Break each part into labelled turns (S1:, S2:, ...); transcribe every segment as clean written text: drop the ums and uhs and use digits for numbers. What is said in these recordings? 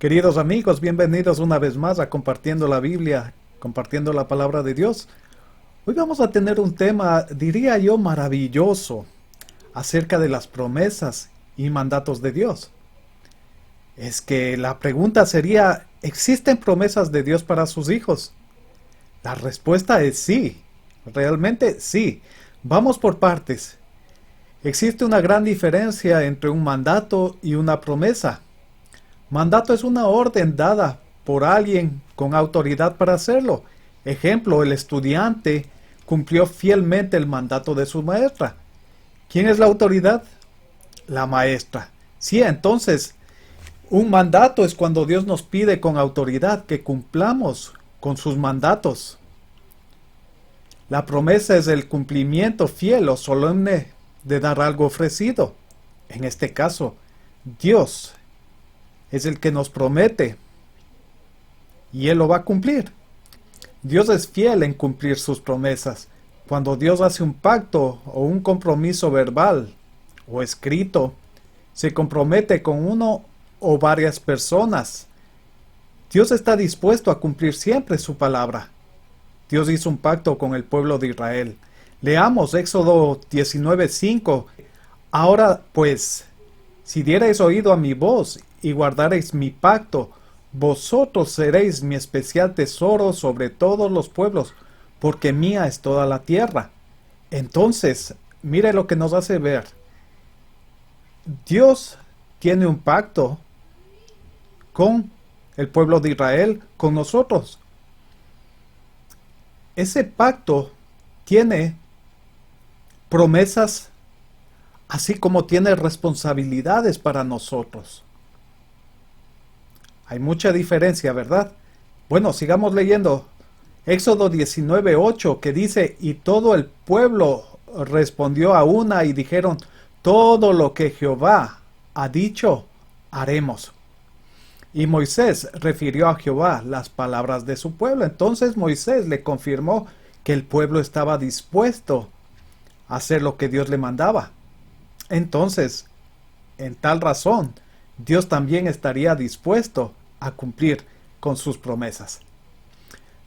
S1: Queridos amigos, bienvenidos una vez más a Compartiendo la Biblia, compartiendo la palabra de Dios. Hoy vamos a tener un tema, diría yo, maravilloso, acerca de las promesas y mandatos de Dios. Es que la pregunta sería, ¿existen promesas de Dios para sus hijos? La respuesta es sí, realmente sí. Vamos por partes. Existe una gran diferencia entre un mandato y una promesa. Mandato es una orden dada por alguien con autoridad para hacerlo. Ejemplo, el estudiante cumplió fielmente el mandato de su maestra. ¿Quién es la autoridad? La maestra. Sí, entonces, un mandato es cuando Dios nos pide con autoridad que cumplamos con sus mandatos. La promesa es el cumplimiento fiel o solemne de dar algo ofrecido. En este caso, Dios es el que nos promete y Él lo va a cumplir. Dios es fiel en cumplir sus promesas. Cuando Dios hace un pacto o un compromiso verbal o escrito, se compromete con uno o varias personas. Dios está dispuesto a cumplir siempre su palabra. Dios hizo un pacto con el pueblo de Israel. Leamos Éxodo 19:5. Ahora pues, si diereis oído a mi voz y guardareis mi pacto, vosotros seréis mi especial tesoro sobre todos los pueblos, porque mía es toda la tierra. Entonces, mire lo que nos hace ver. Dios tiene un pacto con el pueblo de Israel, con nosotros. Ese pacto tiene promesas, así como tiene responsabilidades para nosotros. Hay mucha diferencia, ¿verdad? Bueno, sigamos leyendo. Éxodo 19:8, que dice, y todo el pueblo respondió a una y dijeron, todo lo que Jehová ha dicho, haremos. Y Moisés refirió a Jehová las palabras de su pueblo. Entonces Moisés le confirmó que el pueblo estaba dispuesto a hacer lo que Dios le mandaba. Entonces, en tal razón, Dios también estaría dispuesto a cumplir con sus promesas.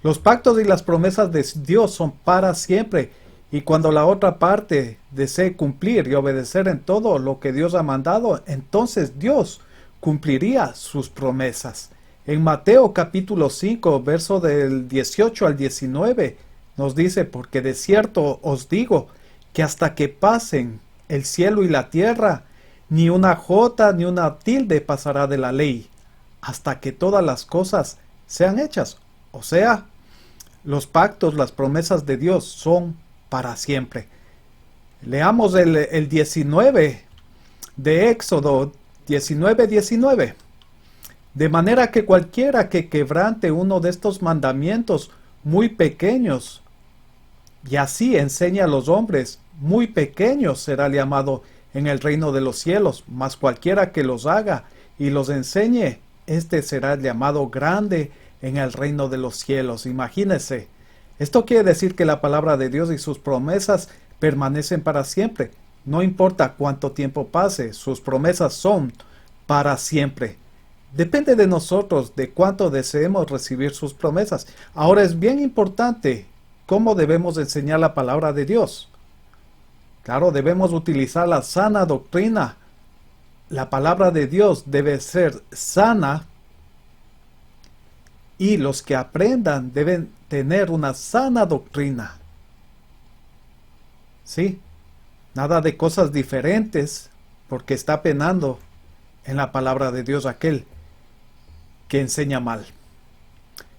S1: Los pactos y las promesas de Dios son para siempre, y cuando la otra parte desee cumplir y obedecer en todo lo que Dios ha mandado, entonces Dios cumpliría sus promesas. En Mateo capítulo 5, verso del 18 al 19, nos dice, porque de cierto os digo, que hasta que pasen el cielo y la tierra, ni una jota ni una tilde pasará de la ley, hasta que todas las cosas sean hechas. O sea, los pactos, las promesas de Dios son para siempre. Leamos el 19 de Éxodo 19:19. De manera que cualquiera que quebrante uno de estos mandamientos muy pequeños, y así enseña a los hombres, muy pequeños será llamado en el reino de los cielos, mas cualquiera que los haga y los enseñe, este será llamado grande en el reino de los cielos. Imagínense, esto quiere decir que la palabra de Dios y sus promesas permanecen para siempre. No importa cuánto tiempo pase, sus promesas son para siempre. Depende de nosotros de cuánto deseemos recibir sus promesas. Ahora es bien importante cómo debemos enseñar la palabra de Dios. Claro, debemos utilizar la sana doctrina. La palabra de Dios debe ser sana y los que aprendan deben tener una sana doctrina. Sí, nada de cosas diferentes, porque está penando en la palabra de Dios aquel que enseña mal.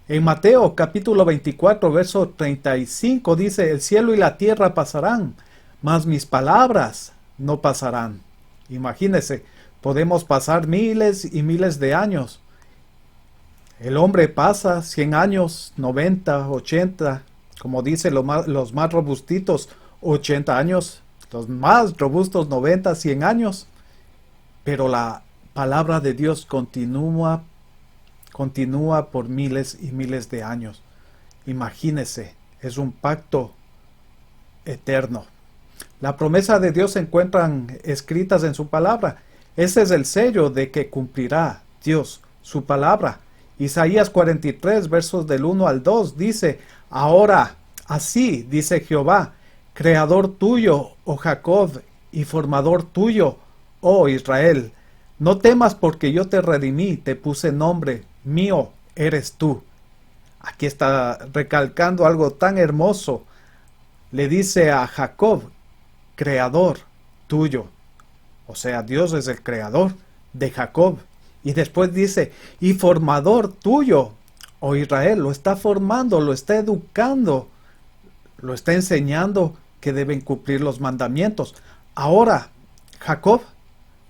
S1: En Mateo capítulo 24, verso 35 dice, el cielo y la tierra pasarán, mas mis palabras no pasarán. Imagínense, podemos pasar miles y miles de años. El hombre pasa 100 años, 90, 80, como dice los más robustitos, 80 años, los más robustos 90, 100 años. Pero la palabra de Dios continúa por miles y miles de años. Imagínese, es un pacto eterno. La promesa de Dios se encuentran escritas en su palabra. Ese es el sello de que cumplirá Dios su palabra. Isaías 43, versos del 1 al 2, dice: ahora, así dice Jehová, creador tuyo, oh Jacob, y formador tuyo, oh Israel. No temas, porque yo te redimí, te puse nombre, mío eres tú. Aquí está recalcando algo tan hermoso. Le dice a Jacob, creador tuyo. O sea, Dios es el creador de Jacob. Y después dice, y formador tuyo, oh Israel. Lo está formando, lo está educando, lo está enseñando que deben cumplir los mandamientos. Ahora, Jacob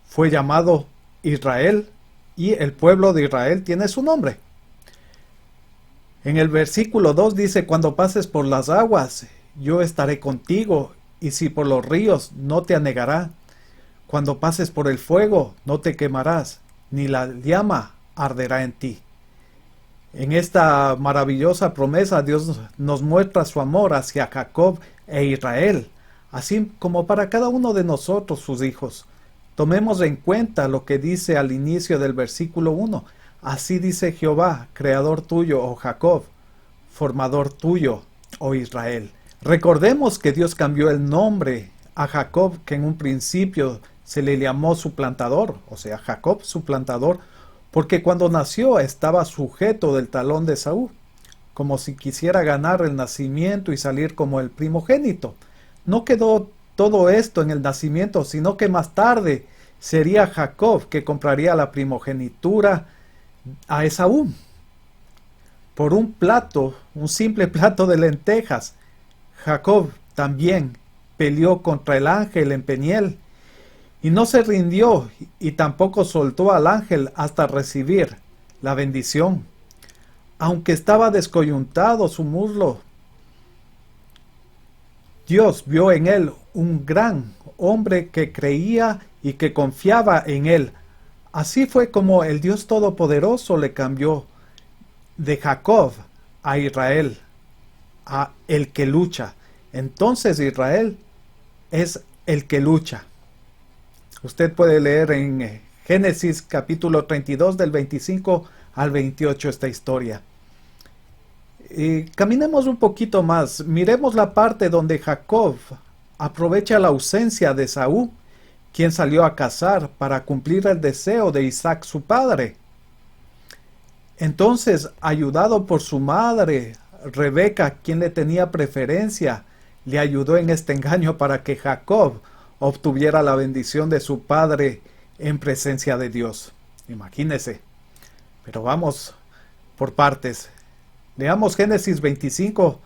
S1: fue llamado Israel, y el pueblo de Israel tiene su nombre. En el versículo 2 dice: cuando pases por las aguas, yo estaré contigo, y si por los ríos, no te anegará. Cuando pases por el fuego, no te quemarás, ni la llama arderá en ti. En esta maravillosa promesa, Dios nos muestra su amor hacia Jacob e Israel, así como para cada uno de nosotros, sus hijos. Tomemos en cuenta lo que dice al inicio del versículo 1. Así dice Jehová, creador tuyo, oh Jacob, formador tuyo, oh Israel. Recordemos que Dios cambió el nombre a Jacob, que en un principio se le llamó suplantador, o sea, Jacob suplantador, porque cuando nació estaba sujeto del talón de Esaú, como si quisiera ganar el nacimiento y salir como el primogénito. No quedó todo esto en el nacimiento, sino que más tarde sería Jacob que compraría la primogenitura a Esaú por un plato, un simple plato de lentejas. Jacob también peleó contra el ángel en Peniel y no se rindió, y tampoco soltó al ángel hasta recibir la bendición. Aunque estaba descoyuntado su muslo, Dios vio en él un gran hombre que creía y que confiaba en él. Así fue como el Dios Todopoderoso le cambió de Jacob a Israel, a el que lucha. Entonces Israel es el que lucha. Usted puede leer en Génesis capítulo 32 del 25 al 28 esta historia. Caminemos un poquito más. Miremos la parte donde Jacob aprovecha la ausencia de Esaú, quien salió a cazar para cumplir el deseo de Isaac su padre. Entonces, ayudado por su madre, Rebeca, quien le tenía preferencia, le ayudó en este engaño para que Jacob obtuviera la bendición de su padre en presencia de Dios. Imagínese. Pero vamos por partes. Leamos Génesis 25,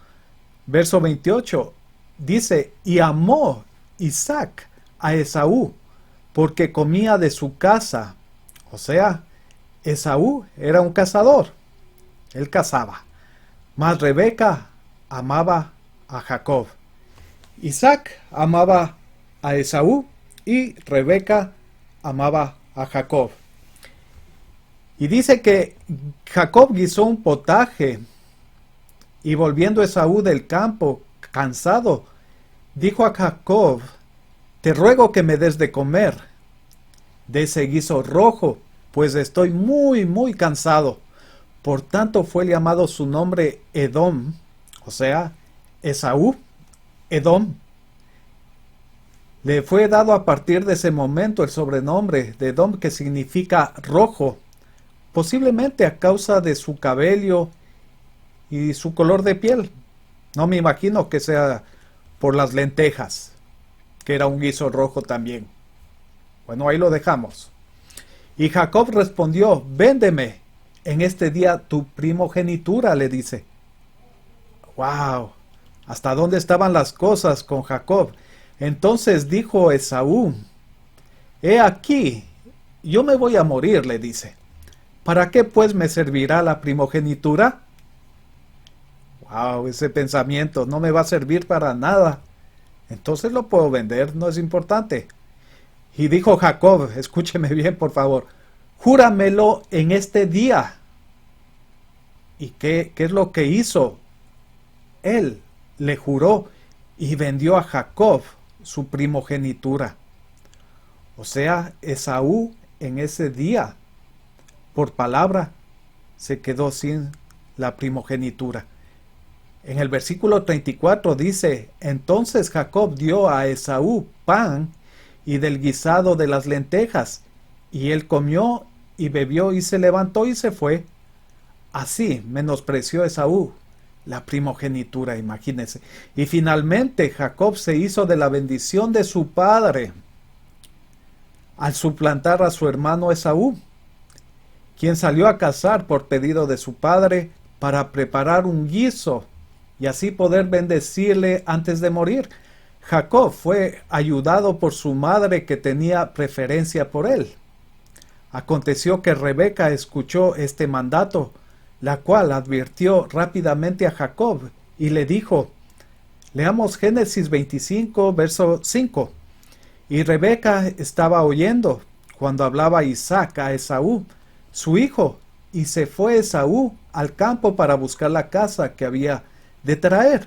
S1: verso 28. Dice: y amó Isaac a Esaú, porque comía de su casa. O sea, Esaú era un cazador. Él cazaba. Mas Rebeca amaba a Jacob. Isaac amaba a Esaú y Rebeca amaba a Jacob. Y dice que Jacob guisó un potaje, y volviendo Esaú del campo, cansado, dijo a Jacob: te ruego que me des de comer de ese guiso rojo, pues estoy muy cansado. Por tanto fue llamado su nombre Edom, o sea, Esaú, Edom. Le fue dado a partir de ese momento el sobrenombre de Edom, que significa rojo, posiblemente a causa de su cabello y su color de piel. No me imagino que sea por las lentejas, que era un guiso rojo también. Bueno, ahí lo dejamos. Y Jacob respondió: véndeme en este día tu primogenitura, le dice. ¡Wow! ¿Hasta dónde estaban las cosas con Jacob? Entonces dijo Esaú: he aquí, yo me voy a morir, le dice. ¿Para qué pues me servirá la primogenitura? ¡Wow! Ese pensamiento no me va a servir para nada. Entonces lo puedo vender, no es importante. Y dijo Jacob, escúcheme bien por favor: júramelo en este día. ¿Y qué es lo que hizo? Él le juró y vendió a Jacob su primogenitura. O sea, Esaú en ese día por palabra, se quedó sin la primogenitura. En el versículo 34 dice: entonces Jacob dio a Esaú pan y del guisado de las lentejas, y él comió y bebió y se levantó y se fue. Así menospreció Esaú la primogenitura, imagínense. Y finalmente Jacob se hizo de la bendición de su padre al suplantar a su hermano Esaú, quien salió a cazar por pedido de su padre para preparar un guiso y así poder bendecirle antes de morir. Jacob fue ayudado por su madre, que tenía preferencia por él. Aconteció que Rebeca escuchó este mandato, la cual advirtió rápidamente a Jacob y le dijo, leamos Génesis 25, verso 5. Y Rebeca estaba oyendo cuando hablaba Isaac a Esaú, su hijo, y se fue Esaú al campo para buscar la caza que había de traer.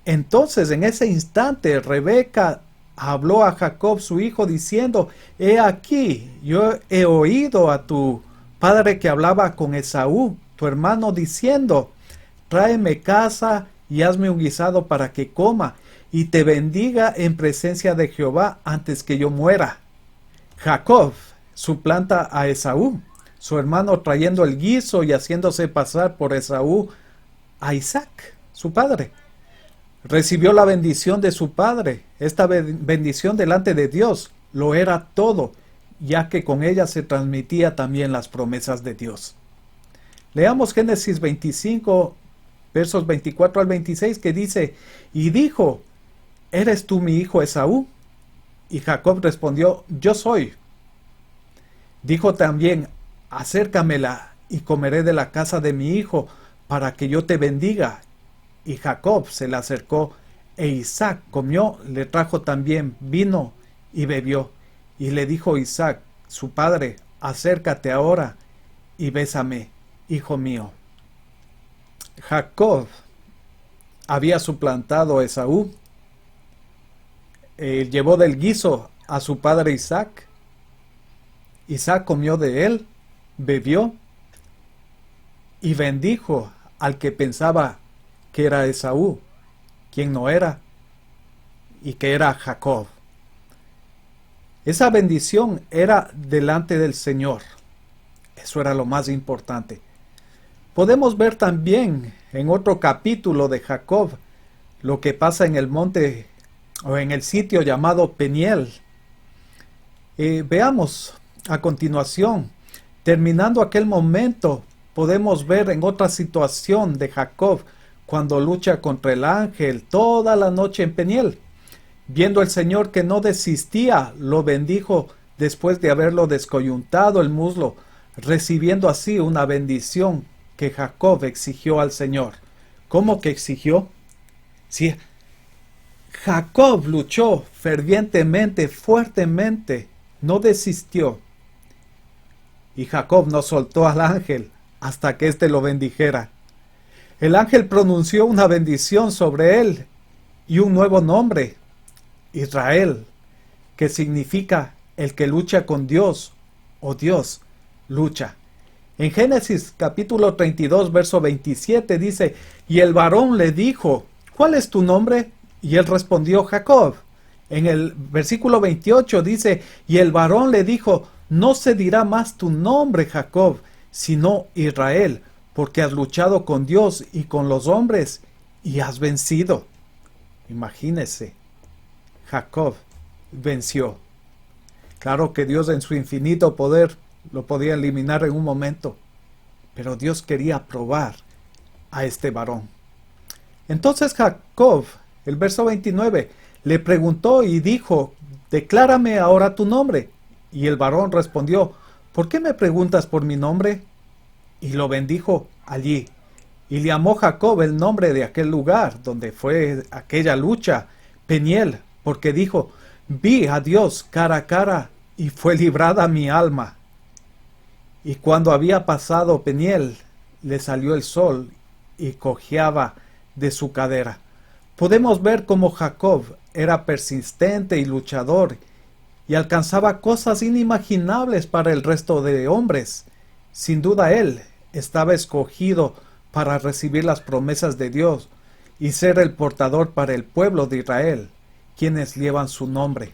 S1: Entonces en ese instante Rebeca habló a Jacob su hijo diciendo, he aquí, yo he oído a tu padre que hablaba con Esaú, tu hermano, diciendo, tráeme caza y hazme un guisado para que coma y te bendiga en presencia de Jehová antes que yo muera. Jacob suplanta a Esaú, su hermano, trayendo el guiso y haciéndose pasar por Esaú a Isaac, su padre. Recibió la bendición de su padre. Esta bendición delante de Dios lo era todo, ya que con ella se transmitía también las promesas de Dios. Leamos Génesis 25, versos 24 al 26, que dice, y dijo, ¿eres tú mi hijo Esaú? Y Jacob respondió, yo soy. Dijo también, acércamela y comeré de la casa de mi hijo para que yo te bendiga. Y Jacob se le acercó e Isaac comió, le trajo también vino y bebió. Y le dijo Isaac, su padre, acércate ahora y bésame, hijo mío. Jacob había suplantado a Esaú. Llevó del guiso a su padre Isaac. Isaac comió de él, bebió y bendijo al que pensaba que era Esaú, quien no era, y que era Jacob. Esa bendición era delante del Señor. Eso era lo más importante. Podemos ver también en otro capítulo de Jacob lo que pasa en el monte o en el sitio llamado Peniel. Veamos a continuación. Terminando aquel momento, podemos ver en otra situación de Jacob cuando lucha contra el ángel toda la noche en Peniel. Viendo el Señor que no desistía, lo bendijo después de haberlo descoyuntado el muslo, recibiendo así una bendición que Jacob exigió al Señor. ¿Cómo que exigió? Sí, Jacob luchó fervientemente, fuertemente, no desistió. Y Jacob no soltó al ángel hasta que éste lo bendijera. El ángel pronunció una bendición sobre él y un nuevo nombre, Israel, que significa el que lucha con Dios o Dios lucha. En Génesis capítulo 32, verso 27 dice, y el varón le dijo, ¿cuál es tu nombre? Y él respondió, Jacob. En el versículo 28 dice, y el varón le dijo, no se dirá más tu nombre Jacob, sino Israel, porque has luchado con Dios y con los hombres y has vencido. Imagínese, Jacob venció. Claro que Dios en su infinito poder lo podía eliminar en un momento, pero Dios quería probar a este varón. Entonces Jacob, el verso 29, le preguntó y dijo, declárame ahora tu nombre. Y el varón respondió, ¿por qué me preguntas por mi nombre? Y lo bendijo allí. Y le llamó Jacob el nombre de aquel lugar donde fue aquella lucha, Peniel, porque dijo, vi a Dios cara a cara y fue librada mi alma. Y cuando había pasado Peniel, le salió el sol y cojeaba de su cadera. Podemos ver cómo Jacob era persistente y luchador y alcanzaba cosas inimaginables para el resto de hombres. Sin duda él estaba escogido para recibir las promesas de Dios y ser el portador para el pueblo de Israel, quienes llevan su nombre.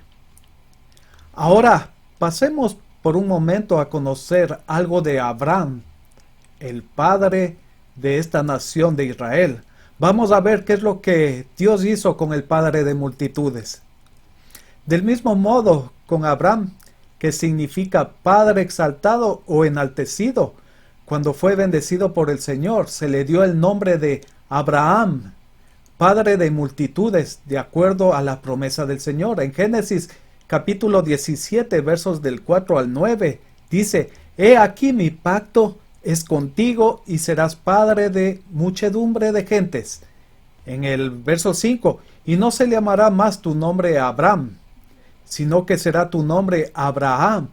S1: Ahora pasemos por un momento a conocer algo de Abraham, el padre de esta nación de Israel. Vamos a ver qué es lo que Dios hizo con el padre de multitudes. Del mismo modo con Abraham, que significa padre exaltado o enaltecido, cuando fue bendecido por el Señor, se le dio el nombre de Abraham, padre de multitudes, de acuerdo a la promesa del Señor. En Génesis capítulo 17, versos del 4 al 9, dice: He aquí mi pacto es contigo y serás padre de muchedumbre de gentes. En el verso 5, y no se llamará más tu nombre Abraham, sino que será tu nombre Abraham,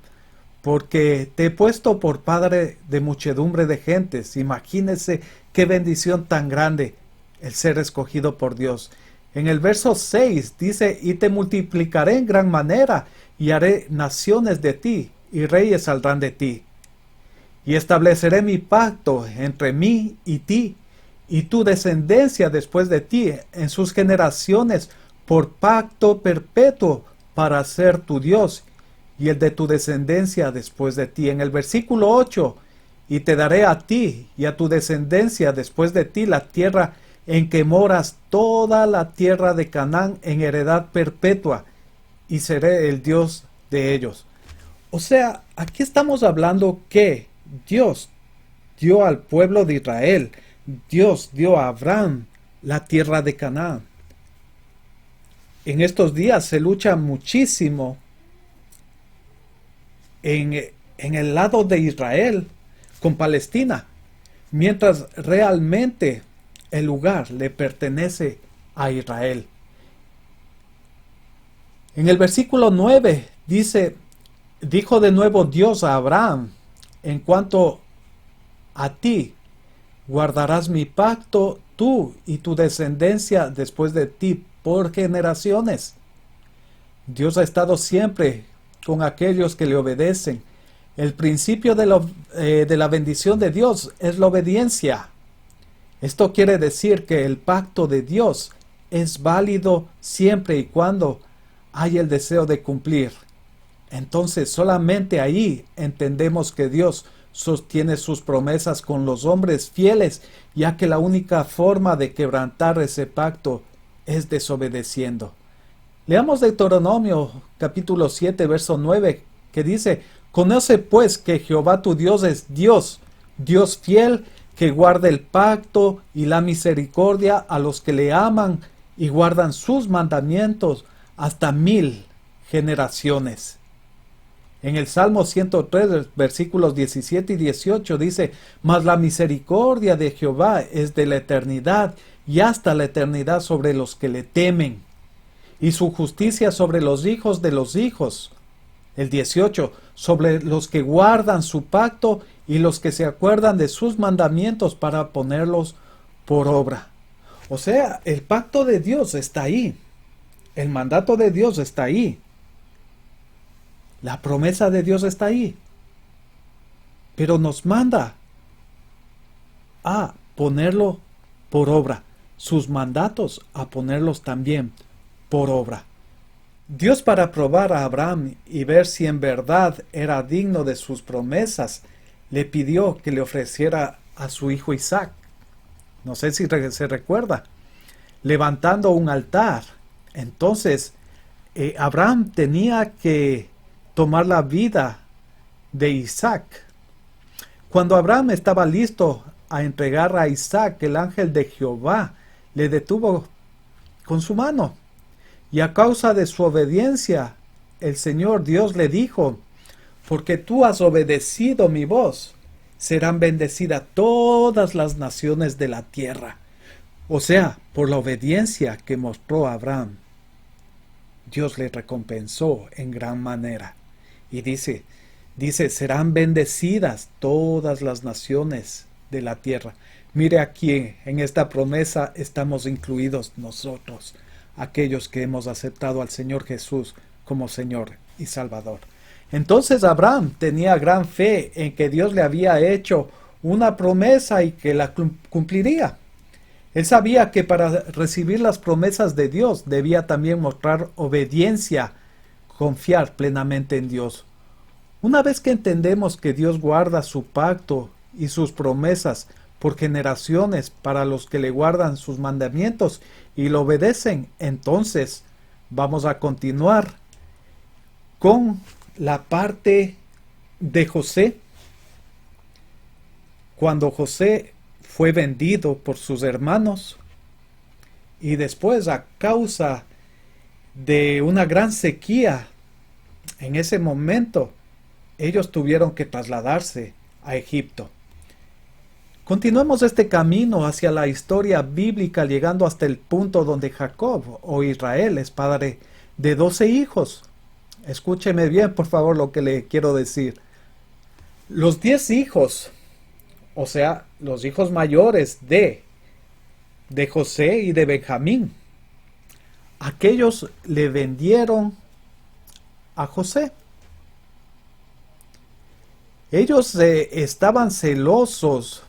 S1: porque te he puesto por padre de muchedumbre de gentes. Imagínese qué bendición tan grande el ser escogido por Dios. En el verso 6 dice: y te multiplicaré en gran manera, y haré naciones de ti, y reyes saldrán de ti. Y estableceré mi pacto entre mí y ti, y tu descendencia después de ti, en sus generaciones, por pacto perpetuo, para ser tu Dios, y el de tu descendencia después de ti. En el versículo 8, y te daré a ti y a tu descendencia después de ti la tierra en que moras, toda la tierra de Canaán, en heredad perpetua, y seré el Dios de ellos. O sea, aquí estamos hablando que Dios dio al pueblo de Israel, Dios dio a Abraham la tierra de Canaán. En estos días se lucha muchísimo en el lado de Israel con Palestina, mientras realmente el lugar le pertenece a Israel. En el versículo 9 dice: dijo de nuevo Dios a Abraham: en cuanto a ti, guardarás mi pacto, tú y tu descendencia después de ti por generaciones. Dios ha estado siempre con aquellos que le obedecen. El principio de la bendición de Dios es la obediencia. Esto quiere decir que el pacto de Dios es válido siempre y cuando hay el deseo de cumplir. Entonces solamente ahí entendemos que Dios sostiene sus promesas con los hombres fieles, ya que la única forma de quebrantar ese pacto es desobedeciendo. Leamos Deuteronomio capítulo 7, verso 9, que dice: conoce pues que Jehová tu Dios es Dios, Dios fiel, que guarda el pacto y la misericordia a los que le aman y guardan sus mandamientos hasta 1000 generaciones. En el Salmo 103, versículos 17 y 18 dice: mas la misericordia de Jehová es de la eternidad y hasta la eternidad sobre los que le temen, y su justicia sobre los hijos de los hijos. El 18, sobre los que guardan su pacto y los que se acuerdan de sus mandamientos para ponerlos por obra. O sea, el pacto de Dios está ahí. El mandato de Dios está ahí. La promesa de Dios está ahí. Pero nos manda a ponerlo por obra. Sus mandatos a ponerlos también por obra. Dios, para probar a Abraham y ver si en verdad era digno de sus promesas, le pidió que le ofreciera a su hijo Isaac. No sé si se recuerda. Levantando un altar. Entonces, Abraham tenía que tomar la vida de Isaac. Cuando Abraham estaba listo a entregar a Isaac, el ángel de Jehová le detuvo con su mano. Y a causa de su obediencia, el Señor Dios le dijo: porque tú has obedecido mi voz, serán bendecidas todas las naciones de la tierra. O sea, por la obediencia que mostró Abraham, Dios le recompensó en gran manera. Y dice, serán bendecidas todas las naciones de la tierra. Mire, aquí en esta promesa estamos incluidos nosotros, aquellos que hemos aceptado al Señor Jesús como Señor y Salvador. Entonces Abraham tenía gran fe en que Dios le había hecho una promesa y que la cumpliría. Él sabía que para recibir las promesas de Dios debía también mostrar obediencia, confiar plenamente en Dios. Una vez que entendemos que Dios guarda su pacto y sus promesas por generaciones para los que le guardan sus mandamientos y lo obedecen, entonces vamos a continuar con la parte de José. Cuando José fue vendido por sus hermanos y después a causa de una gran sequía, en ese momento ellos tuvieron que trasladarse a Egipto. Continuemos este camino hacia la historia bíblica llegando hasta el punto donde Jacob o Israel es padre de 12 hijos. Escúcheme bien, por favor, lo que le quiero decir. Los 10 hijos, o sea, los hijos mayores de José y de Benjamín, aquellos le vendieron a José. Ellos estaban celosos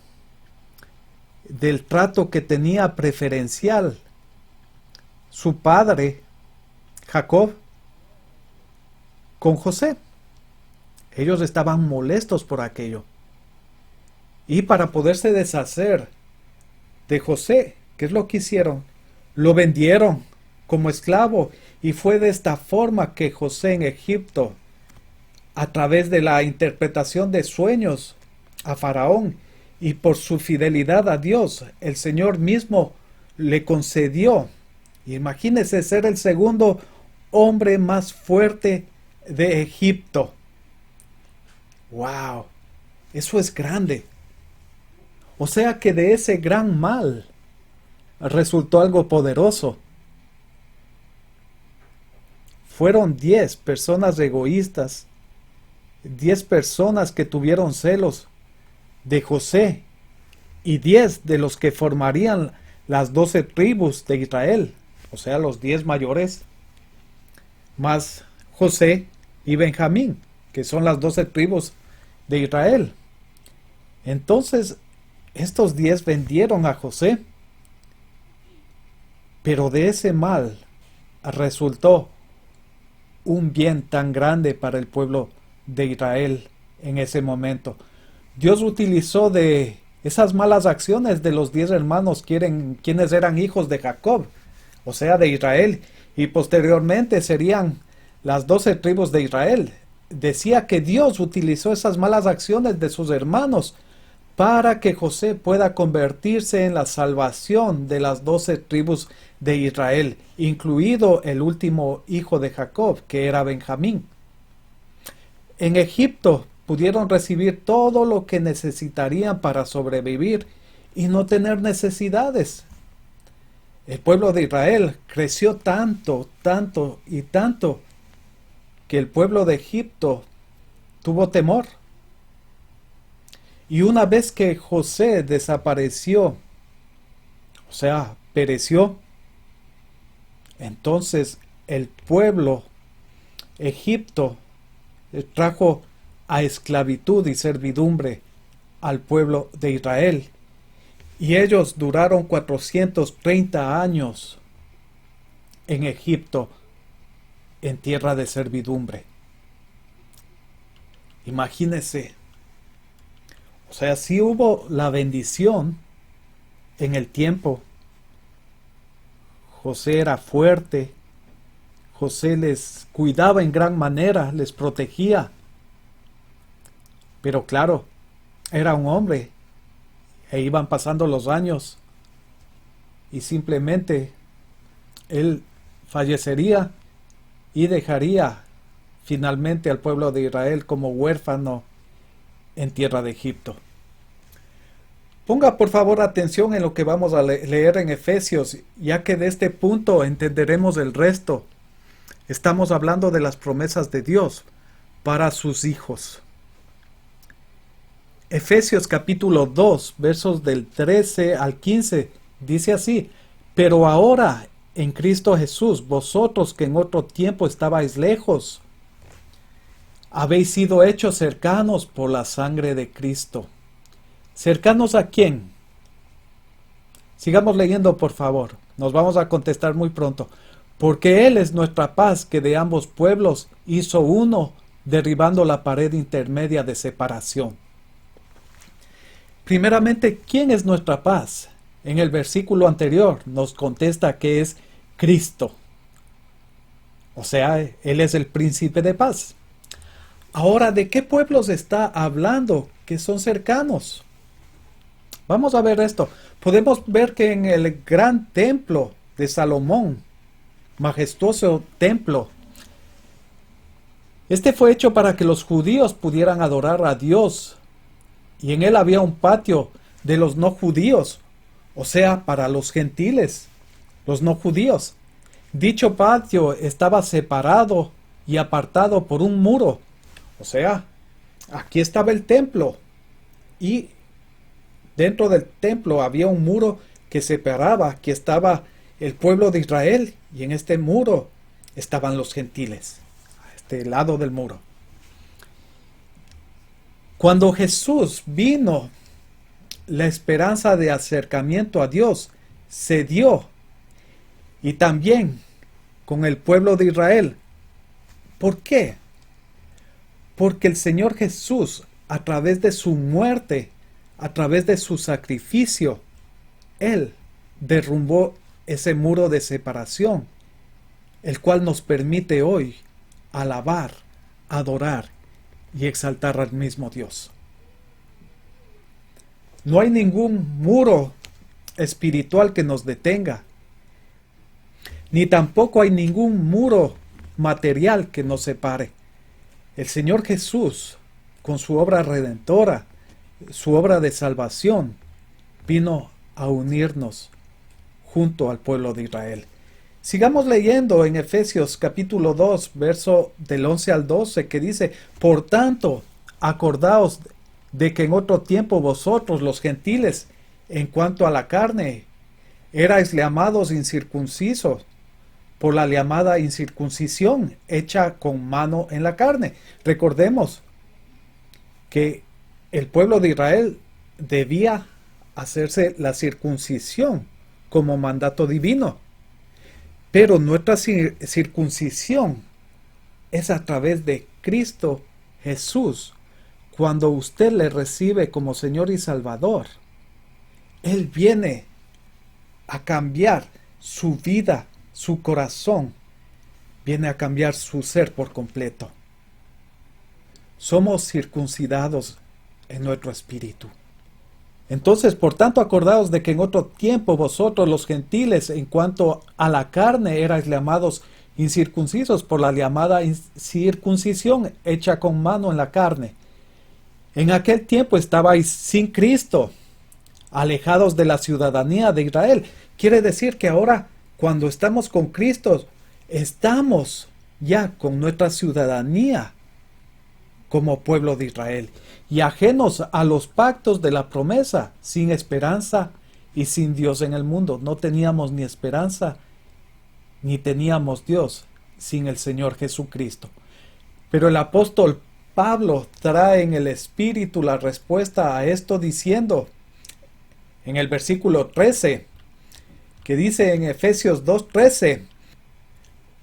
S1: del trato que tenía preferencial su padre, Jacob, con José. Ellos estaban molestos por aquello. Y para poderse deshacer de José, ¿qué es lo que hicieron? Lo vendieron como esclavo, y fue de esta forma que José en Egipto, a través de la interpretación de sueños a Faraón y por su fidelidad a Dios, el Señor mismo le concedió, imagínese, ser el segundo hombre más fuerte de Egipto. ¡Wow! Eso es grande. O sea que de ese gran mal resultó algo poderoso. Fueron 10 personas egoístas, 10 personas que tuvieron celos de José y 10 de los que formarían las 12 tribus de Israel, o sea, los 10 mayores, más José y Benjamín, que son las 12 tribus de Israel. Entonces, estos 10 vendieron a José, pero de ese mal resultó un bien tan grande para el pueblo de Israel en ese momento. Dios utilizó de esas malas acciones de los 10 hermanos quienes eran hijos de Jacob, o sea, de Israel, y posteriormente serían las 12 tribus de Israel. Decía que Dios utilizó esas malas acciones de sus hermanos para que José pueda convertirse en la salvación de las 12 tribus de Israel, incluido el último hijo de Jacob, que era Benjamín. En Egipto pudieron recibir todo lo que necesitarían para sobrevivir y no tener necesidades. El pueblo de Israel creció tanto, tanto y tanto que el pueblo de Egipto tuvo temor. Y una vez que José desapareció, o sea, pereció, entonces el pueblo Egipto trajo a esclavitud y servidumbre al pueblo de Israel. Y ellos duraron 430 años en Egipto, en tierra de servidumbre. Imagínense. O sea, sí hubo la bendición en el tiempo. José era fuerte. José les cuidaba en gran manera, les protegía. Pero claro, era un hombre. E iban pasando los años. Y simplemente él fallecería y dejaría finalmente al pueblo de Israel como huérfano en tierra de Egipto. Ponga por favor atención en lo que vamos a leer en Efesios, ya que de este punto entenderemos el resto. Estamos hablando de las promesas de Dios para sus hijos. Efesios capítulo 2, versos del 13 al 15, dice así: pero ahora, en Cristo Jesús, vosotros que en otro tiempo estabais lejos, habéis sido hechos cercanos por la sangre de Cristo. ¿Cercanos a quién? Sigamos leyendo, por favor. Nos vamos a contestar muy pronto. Porque Él es nuestra paz, que de ambos pueblos hizo uno, derribando la pared intermedia de separación. Primeramente, ¿quién es nuestra paz? En el versículo anterior nos contesta que es Cristo. O sea, Él es el príncipe de paz. Ahora, ¿de qué pueblos está hablando que son cercanos? Vamos a ver esto. Podemos ver que en el gran templo de Salomón, majestuoso templo, este fue hecho para que los judíos pudieran adorar a Dios. Y en él había un patio de los no judíos, o sea, para los gentiles, los no judíos. Dicho patio estaba separado y apartado por un muro. O sea, aquí estaba el templo y dentro del templo había un muro que separaba. Aquí estaba el pueblo de Israel y en este muro estaban los gentiles, a este lado del muro. Cuando Jesús vino, la esperanza de acercamiento a Dios se dio, y también con el pueblo de Israel. ¿Por qué? Porque el Señor Jesús, a través de su muerte, a través de su sacrificio, Él derrumbó ese muro de separación, el cual nos permite hoy alabar, adorar y exaltar al mismo Dios. No hay ningún muro espiritual que nos detenga, ni tampoco hay ningún muro material que nos separe. El Señor Jesús, con su obra redentora, su obra de salvación, vino a unirnos junto al pueblo de Israel. Sigamos leyendo en Efesios capítulo 2, verso del 11 al 12, que dice: por tanto, acordaos de que en otro tiempo vosotros, los gentiles, en cuanto a la carne, erais llamados incircuncisos por la llamada incircuncisión hecha con mano en la carne. Recordemos que el pueblo de Israel debía hacerse la circuncisión como mandato divino. Pero nuestra circuncisión es a través de Cristo Jesús. Cuando usted le recibe como Señor y Salvador, Él viene a cambiar su vida, su corazón, viene a cambiar su ser por completo. Somos circuncidados en nuestro espíritu. Entonces, por tanto, acordaos de que en otro tiempo vosotros, los gentiles, en cuanto a la carne, erais llamados incircuncisos por la llamada circuncisión hecha con mano en la carne. En aquel tiempo estabais sin Cristo, alejados de la ciudadanía de Israel. Quiere decir que ahora, cuando estamos con Cristo, estamos ya con nuestra ciudadanía como pueblo de Israel, y ajenos a los pactos de la promesa, sin esperanza y sin Dios en el mundo. No teníamos ni esperanza, ni teníamos Dios sin el Señor Jesucristo. Pero el apóstol Pablo trae en el Espíritu la respuesta a esto diciendo, en el versículo 13, que dice en Efesios 2:13,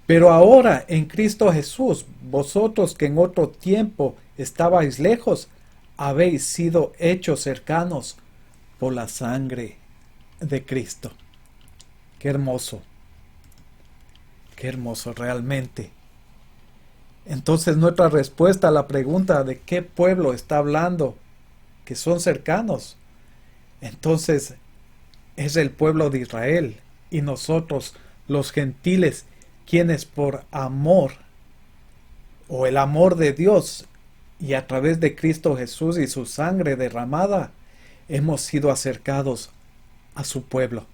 S1: pero ahora en Cristo Jesús, vosotros que en otro tiempo estabais lejos, habéis sido hechos cercanos por la sangre de Cristo. Qué hermoso realmente. Entonces nuestra respuesta a la pregunta de qué pueblo está hablando que son cercanos, entonces es el pueblo de Israel y nosotros los gentiles, quienes por amor o el amor de Dios y a través de Cristo Jesús y su sangre derramada, hemos sido acercados a su pueblo.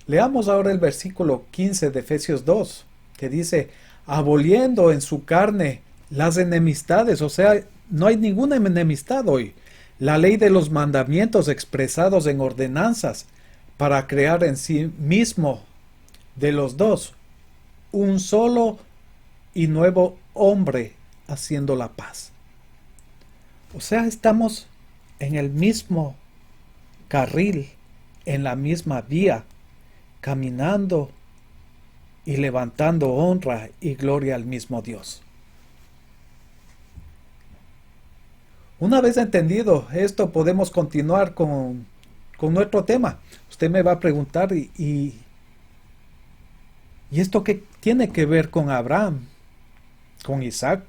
S1: Leamos ahora el versículo 15 de Efesios 2, que dice, aboliendo en su carne las enemistades, o sea, no hay ninguna enemistad hoy, la ley de los mandamientos expresados en ordenanzas, para crear en sí mismo de los dos un solo y nuevo hombre, haciendo la paz. O sea, estamos en el mismo carril, en la misma vía, caminando y levantando honra y gloria al mismo Dios. Una vez entendido esto, podemos continuar con nuestro tema. Usted me va a preguntar, ¿y esto qué tiene que ver con Abraham, con Isaac,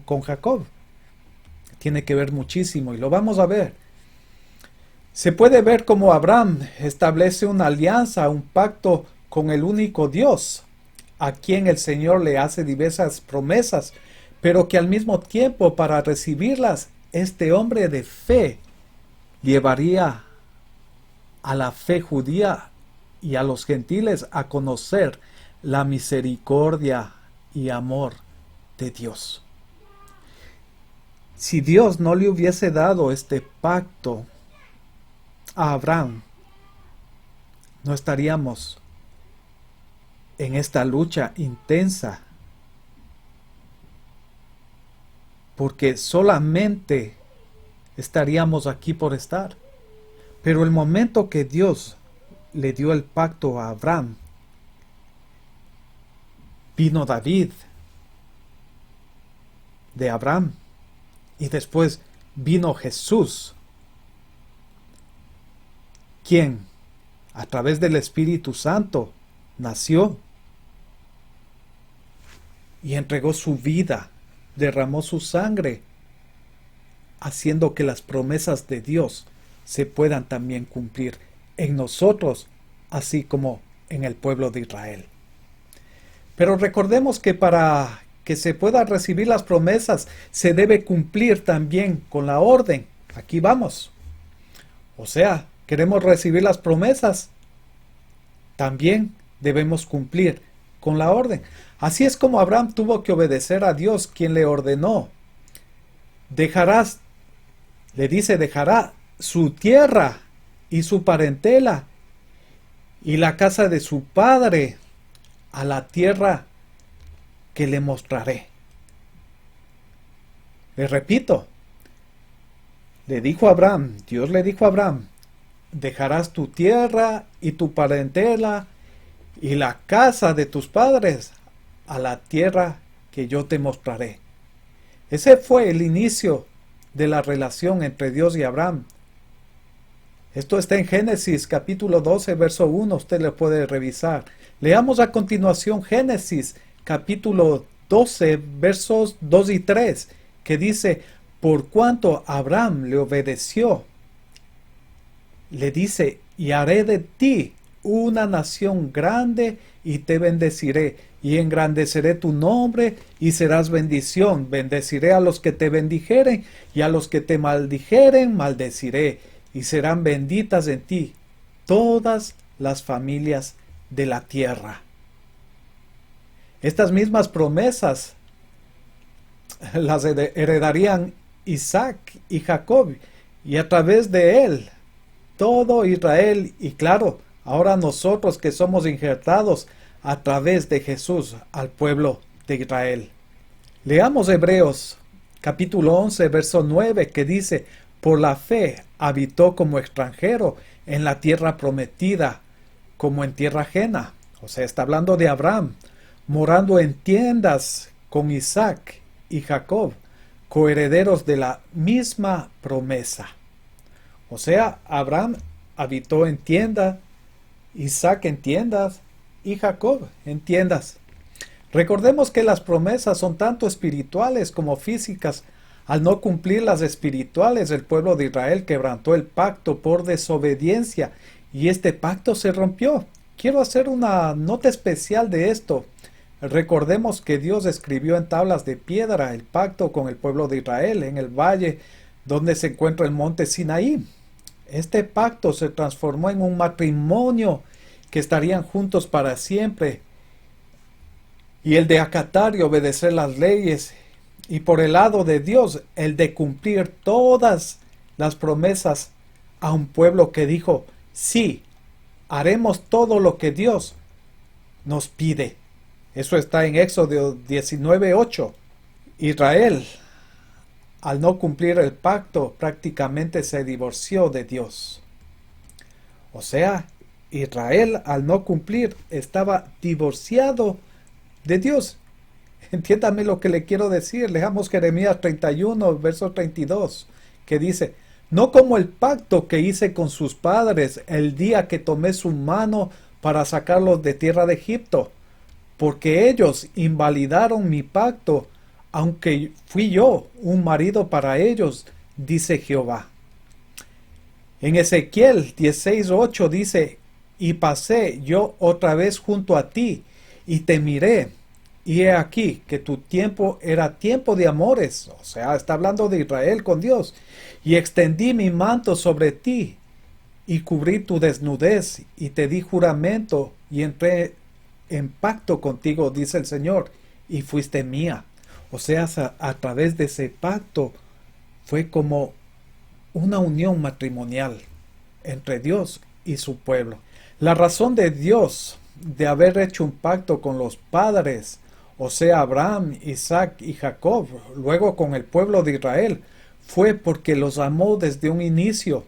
S1: con Jacob? Tiene que ver muchísimo y lo vamos a ver. Se puede ver cómo Abraham establece una alianza, un pacto con el único Dios, a quien el Señor le hace diversas promesas, pero que al mismo tiempo, para recibirlas, este hombre de fe llevaría a la fe judía y a los gentiles a conocer la misericordia y amor de Dios. Si Dios no le hubiese dado este pacto a Abraham, no estaríamos en esta lucha intensa, porque solamente estaríamos aquí por estar. Pero el momento que Dios le dio el pacto a Abraham, vino David de Abraham y después vino Jesús, quien a través del Espíritu Santo nació y entregó su vida, derramó su sangre, haciendo que las promesas de Dios se puedan también cumplir en nosotros, así como en el pueblo de Israel. Pero recordemos que para que se puedan recibir las promesas, se debe cumplir también con la orden. Aquí vamos. O sea, queremos recibir las promesas, también debemos cumplir con la orden. Así es como Abraham tuvo que obedecer a Dios, quien le ordenó: dejarás, le dice, dejará su tierra y su parentela y la casa de su padre a la tierra que le mostraré. Le repito, Dios le dijo a Abraham: dejarás tu tierra y tu parentela y la casa de tus padres a la tierra que yo te mostraré. Ese fue el inicio de la relación entre Dios y Abraham. Esto está en Génesis capítulo 12, verso 1, usted lo puede revisar. Leamos a continuación Génesis capítulo 12, versos 2 y 3, que dice: por cuanto Abraham le obedeció, le dice: y haré de ti una nación grande y te bendeciré y engrandeceré tu nombre y serás bendición. Bendeciré a los que te bendijeren y a los que te maldijeren maldeciré, y serán benditas en ti todas las familias de la tierra. Estas mismas promesas las heredarían Isaac y Jacob, y a través de él todo Israel, y claro, ahora nosotros que somos injertados a través de Jesús al pueblo de Israel. Leamos Hebreos capítulo 11, verso 9, que dice: por la fe habitó como extranjero en la tierra prometida, como en tierra ajena. O sea, está hablando de Abraham, morando en tiendas con Isaac y Jacob, coherederos de la misma promesa. O sea, Abraham habitó en tienda, Isaac en tiendas y Jacob en tiendas. Recordemos que las promesas son tanto espirituales como físicas. Al no cumplir las espirituales, el pueblo de Israel quebrantó el pacto por desobediencia y este pacto se rompió. Quiero hacer una nota especial de esto. Recordemos que Dios escribió en tablas de piedra el pacto con el pueblo de Israel en el valle donde se encuentra el monte Sinaí. Este pacto se transformó en un matrimonio que estarían juntos para siempre, y el de acatar y obedecer las leyes, y por el lado de Dios el de cumplir todas las promesas a un pueblo que dijo: sí, haremos todo lo que Dios nos pide. Eso está en Éxodo 19:8. Israel, al no cumplir el pacto, prácticamente se divorció de Dios. O sea, Israel, al no cumplir, estaba divorciado de Dios. Entiéndame lo que le quiero decir. Leamos Jeremías 31, verso 32, que dice: no como el pacto que hice con sus padres el día que tomé su mano para sacarlos de tierra de Egipto, porque ellos invalidaron mi pacto, aunque fui yo un marido para ellos, dice Jehová. En Ezequiel 16:8 dice: y pasé yo otra vez junto a ti, y te miré, y he aquí que tu tiempo era tiempo de amores. O sea, está hablando de Israel con Dios. Y extendí mi manto sobre ti, y cubrí tu desnudez, y te di juramento, y entré en pacto contigo, dice el Señor, y fuiste mía. O sea, a través de ese pacto fue como una unión matrimonial entre Dios y su pueblo. La razón de Dios de haber hecho un pacto con los padres, o sea, Abraham, Isaac y Jacob, luego con el pueblo de Israel, fue porque los amó desde un inicio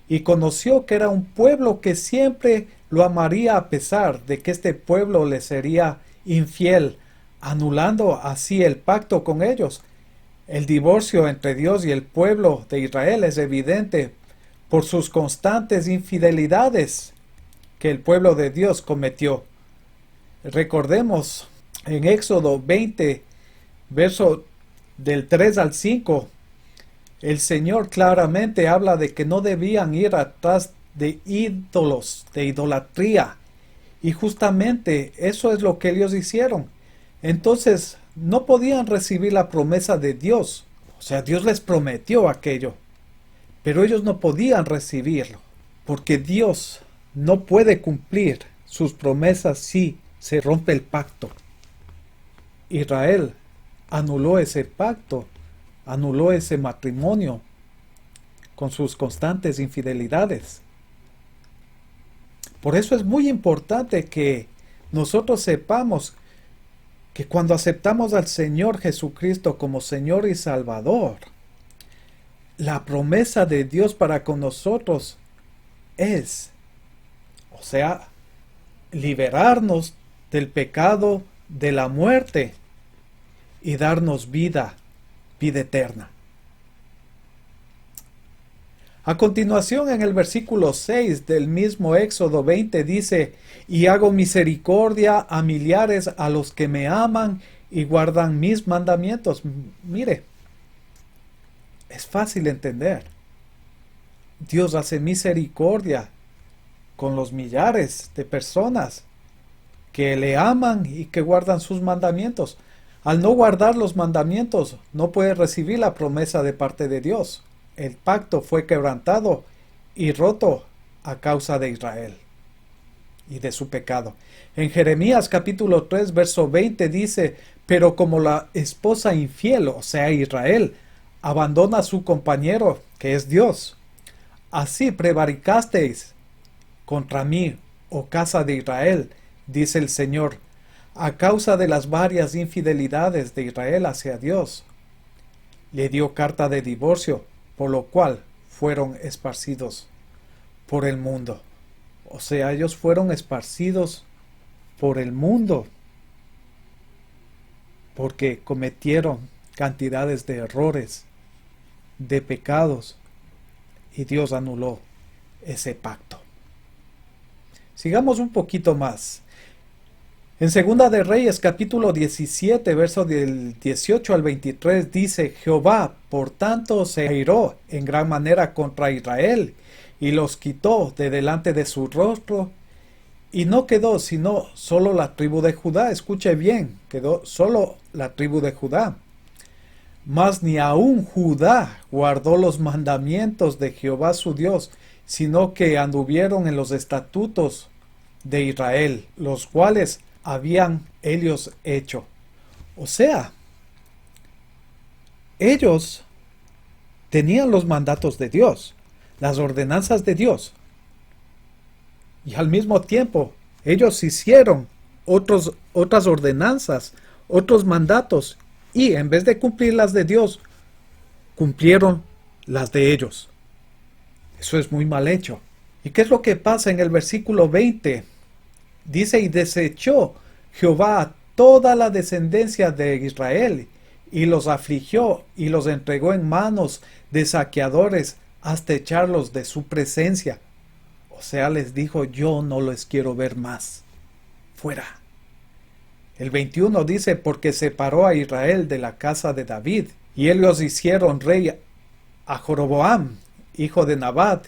S1: y conoció que era un pueblo que siempre lo amaría a pesar de que este pueblo le sería infiel, anulando así el pacto con ellos. El divorcio entre Dios y el pueblo de Israel es evidente por sus constantes infidelidades que el pueblo de Dios cometió. Recordemos en Éxodo 20, verso del 3 al 5, el Señor claramente habla de que no debían ir atrás de ídolos, de idolatría. Y justamente eso es lo que ellos hicieron. Entonces no podían recibir la promesa de Dios. O sea, Dios les prometió aquello. Pero ellos no podían recibirlo. Porque Dios no puede cumplir sus promesas si se rompe el pacto. Israel anuló ese pacto, anuló ese matrimonio con sus constantes infidelidades. Por eso es muy importante que nosotros sepamos que cuando aceptamos al Señor Jesucristo como Señor y Salvador, la promesa de Dios para con nosotros es, o sea, liberarnos del pecado, de la muerte y darnos vida eterna. A continuación, en el versículo 6 del mismo Éxodo 20 dice: y hago misericordia a millares a los que me aman y guardan mis mandamientos. Mire, es fácil entender. Dios hace misericordia con los millares de personas que le aman y que guardan sus mandamientos. Al no guardar los mandamientos, no puede recibir la promesa de parte de Dios. El pacto fue quebrantado y roto a causa de Israel y de su pecado. En Jeremías capítulo 3, verso 20 dice: pero como la esposa infiel, o sea Israel, abandona a su compañero, que es Dios, así prevaricasteis contra mí, oh casa de Israel, dice el Señor, a causa de las varias infidelidades de Israel hacia Dios. Le dio carta de divorcio, por lo cual fueron esparcidos por el mundo. O sea, ellos fueron esparcidos por el mundo porque cometieron cantidades de errores, de pecados, y Dios anuló ese pacto. Sigamos un poquito más. En Segunda de Reyes capítulo 17, verso del 18 al 23 dice: Jehová, por tanto, se airó en gran manera contra Israel y los quitó de delante de su rostro, y no quedó sino solo la tribu de Judá. Escuche bien, quedó solo la tribu de Judá. Mas ni aun Judá guardó los mandamientos de Jehová su Dios, sino que anduvieron en los estatutos de Israel, los cuales habían ellos hecho. O sea, ellos tenían los mandatos de Dios, las ordenanzas de Dios, y al mismo tiempo ellos hicieron otras ordenanzas, otros mandatos y en vez de cumplir las de Dios, cumplieron las de ellos. Eso es muy mal hecho. ¿Y qué es lo que pasa en el versículo 20? Dice, y desechó Jehová a toda la descendencia de Israel, y los afligió, y los entregó en manos de saqueadores, hasta echarlos de su presencia. O sea, les dijo, yo no los quiero ver más. Fuera. El 21 dice, porque separó a Israel de la casa de David, y ellos hicieron rey a Joroboam, hijo de Nabat,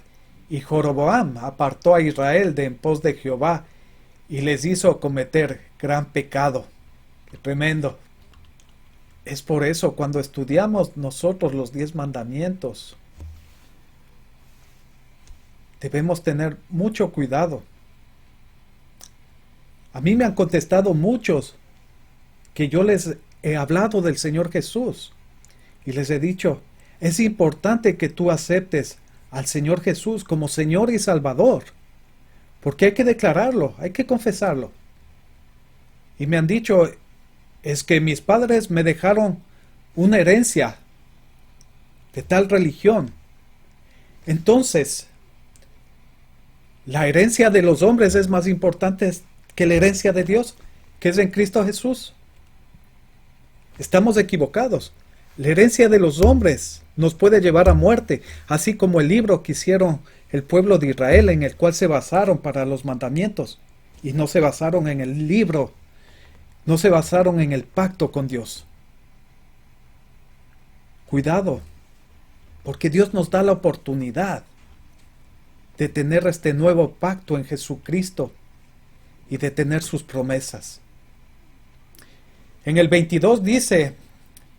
S1: y Joroboam apartó a Israel de en pos de Jehová, y les hizo cometer gran pecado. ¡Qué tremendo! Es por eso cuando estudiamos nosotros los 10 mandamientos, debemos tener mucho cuidado. A mí me han contestado muchos que yo les he hablado del Señor Jesús y les he dicho, es importante que tú aceptes al Señor Jesús como Señor y Salvador, porque hay que declararlo, hay que confesarlo. Y me han dicho, es que mis padres me dejaron una herencia de tal religión. Entonces, la herencia de los hombres es más importante que la herencia de Dios, que es en Cristo Jesús. Estamos equivocados. La herencia de los hombres nos puede llevar a muerte, así como el libro que hicieron el pueblo de Israel, en el cual se basaron para los mandamientos, y no se basaron en el libro, no se basaron en el pacto con Dios. Cuidado, porque Dios nos da la oportunidad de tener este nuevo pacto en Jesucristo y de tener sus promesas. En el 22 dice,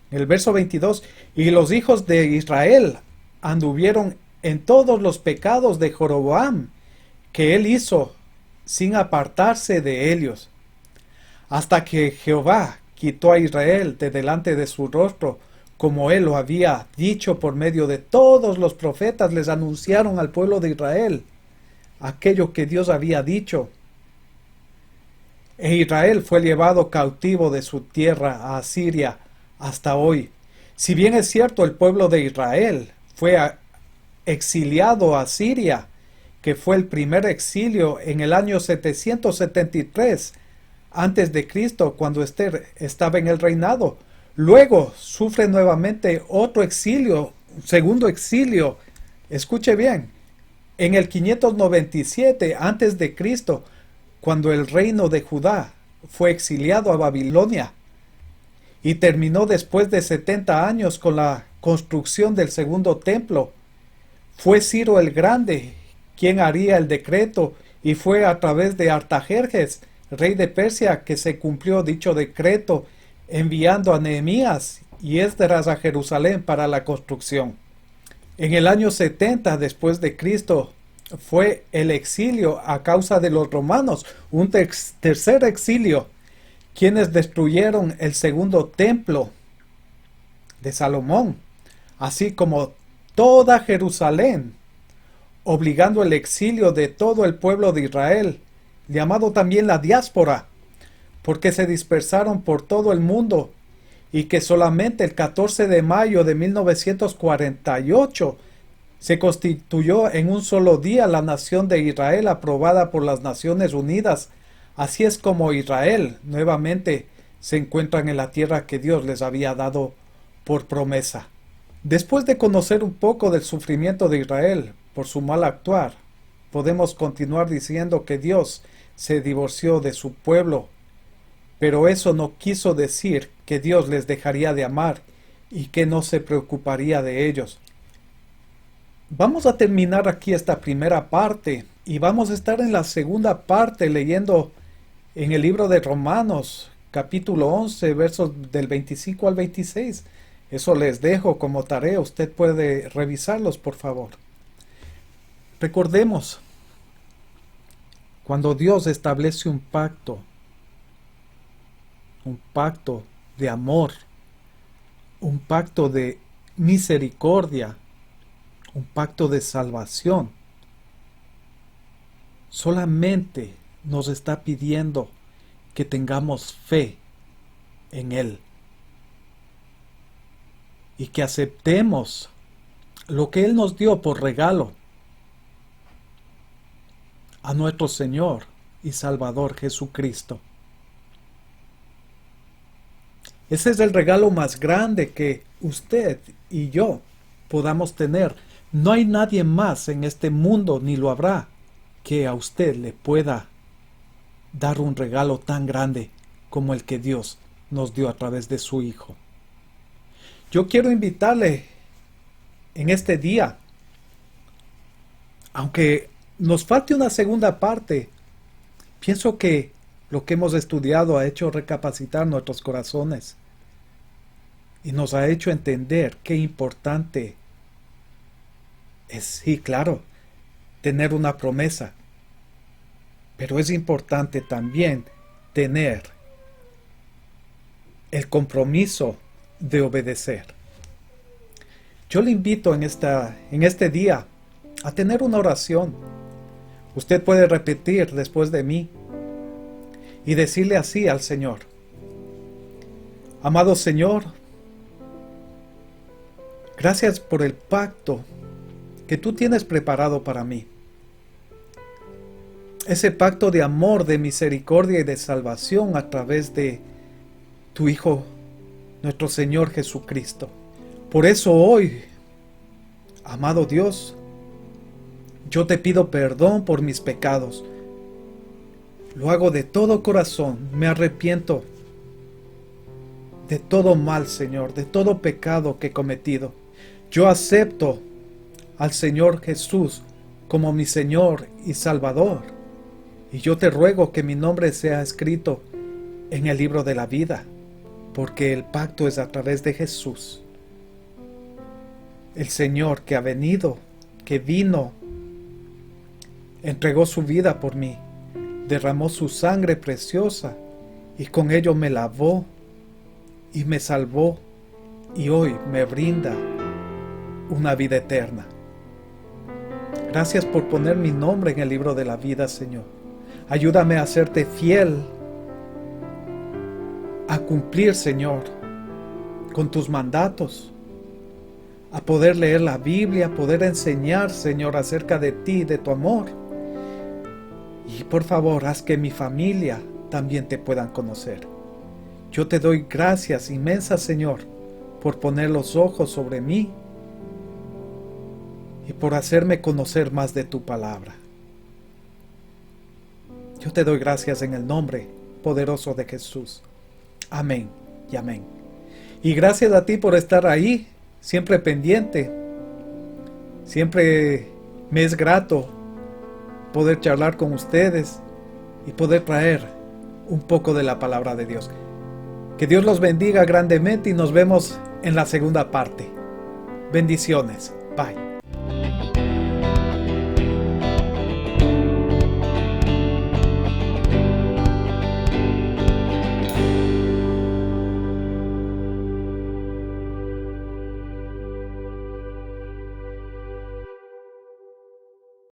S1: en el verso 22, y los hijos de Israel anduvieron en todos los pecados de Joroboam, que él hizo, sin apartarse de ellos, hasta que Jehová quitó a Israel de delante de su rostro, como él lo había dicho por medio de todos los profetas. Les anunciaron al pueblo de Israel aquello que Dios había dicho. E Israel fue llevado cautivo de su tierra a Asiria hasta hoy. Si bien es cierto, el pueblo de Israel fue exiliado a Asiria, que fue el primer exilio en el año 773 antes de Cristo, cuando Esther estaba en el reinado. Luego sufre nuevamente otro exilio, un segundo exilio. Escuche bien, en el 597 antes de Cristo, cuando el reino de Judá fue exiliado a Babilonia, y terminó después de 70 años con la construcción del segundo templo. Fue Ciro el Grande quien haría el decreto, y fue a través de Artajerjes, rey de Persia, que se cumplió dicho decreto, enviando a Nehemías y Esdras a Jerusalén para la construcción. En el año 70 después de Cristo fue el exilio a causa de los romanos, un tercer exilio, quienes destruyeron el segundo templo de Salomón, así como toda Jerusalén, obligando el exilio de todo el pueblo de Israel, llamado también la diáspora, porque se dispersaron por todo el mundo, y que solamente el 14 de mayo de 1948 se constituyó en un solo día la nación de Israel, aprobada por las Naciones Unidas. Así es como Israel nuevamente se encuentran en la tierra que Dios les había dado por promesa. Después de conocer un poco del sufrimiento de Israel por su mal actuar, podemos continuar diciendo que Dios se divorció de su pueblo, pero eso no quiso decir que Dios les dejaría de amar y que no se preocuparía de ellos. Vamos a terminar aquí esta primera parte y vamos a estar en la segunda parte leyendo en el libro de Romanos, capítulo 11, versos del 25 al 26. Eso les dejo como tarea, usted puede revisarlos, por favor. Recordemos, cuando Dios establece un pacto de amor, un pacto de misericordia, un pacto de salvación, solamente nos está pidiendo que tengamos fe en Él. y que aceptemos lo que Él nos dio por regalo a nuestro Señor y Salvador Jesucristo. Ese es el regalo más grande que usted y yo podamos tener. No hay nadie más en este mundo, ni lo habrá, que a usted le pueda dar un regalo tan grande como el que Dios nos dio a través de su Hijo. Yo quiero invitarle en este día, aunque nos falte una segunda parte, pienso que lo que hemos estudiado ha hecho recapacitar nuestros corazones y nos ha hecho entender qué importante es, sí, claro, tener una promesa, pero es importante también tener el compromiso de obedecer. Yo le invito en este día a tener una oración. Usted puede repetir después de mí y decirle así al Señor: amado Señor, gracias por el pacto que tú tienes preparado para mí. Ese pacto de amor, de misericordia y de salvación a través de tu Hijo, nuestro Señor Jesucristo. Por eso hoy, amado Dios, yo te pido perdón por mis pecados. Lo hago de todo corazón, me arrepiento de todo mal, Señor, de todo pecado que he cometido. Yo acepto al Señor Jesús como mi Señor y Salvador. Y yo te ruego que mi nombre sea escrito en el libro de la vida, porque el pacto es a través de Jesús, el Señor que ha venido, que vino, entregó su vida por mí, derramó su sangre preciosa y con ello me lavó y me salvó y hoy me brinda una vida eterna. Gracias por poner mi nombre en el libro de la vida, Señor. Ayúdame a serte fiel, a cumplir, Señor, con tus mandatos, a poder leer la Biblia, a poder enseñar, Señor, acerca de ti, de tu amor. Y por favor, haz que mi familia también te puedan conocer. Yo te doy gracias inmensas, Señor, por poner los ojos sobre mí y por hacerme conocer más de tu palabra. Yo te doy gracias en el nombre poderoso de Jesús. Amén y amén. Y gracias a ti por estar ahí, siempre pendiente. Siempre me es grato poder charlar con ustedes y poder traer un poco de la palabra de Dios. Que Dios los bendiga grandemente y nos vemos en la segunda parte. Bendiciones. Bye.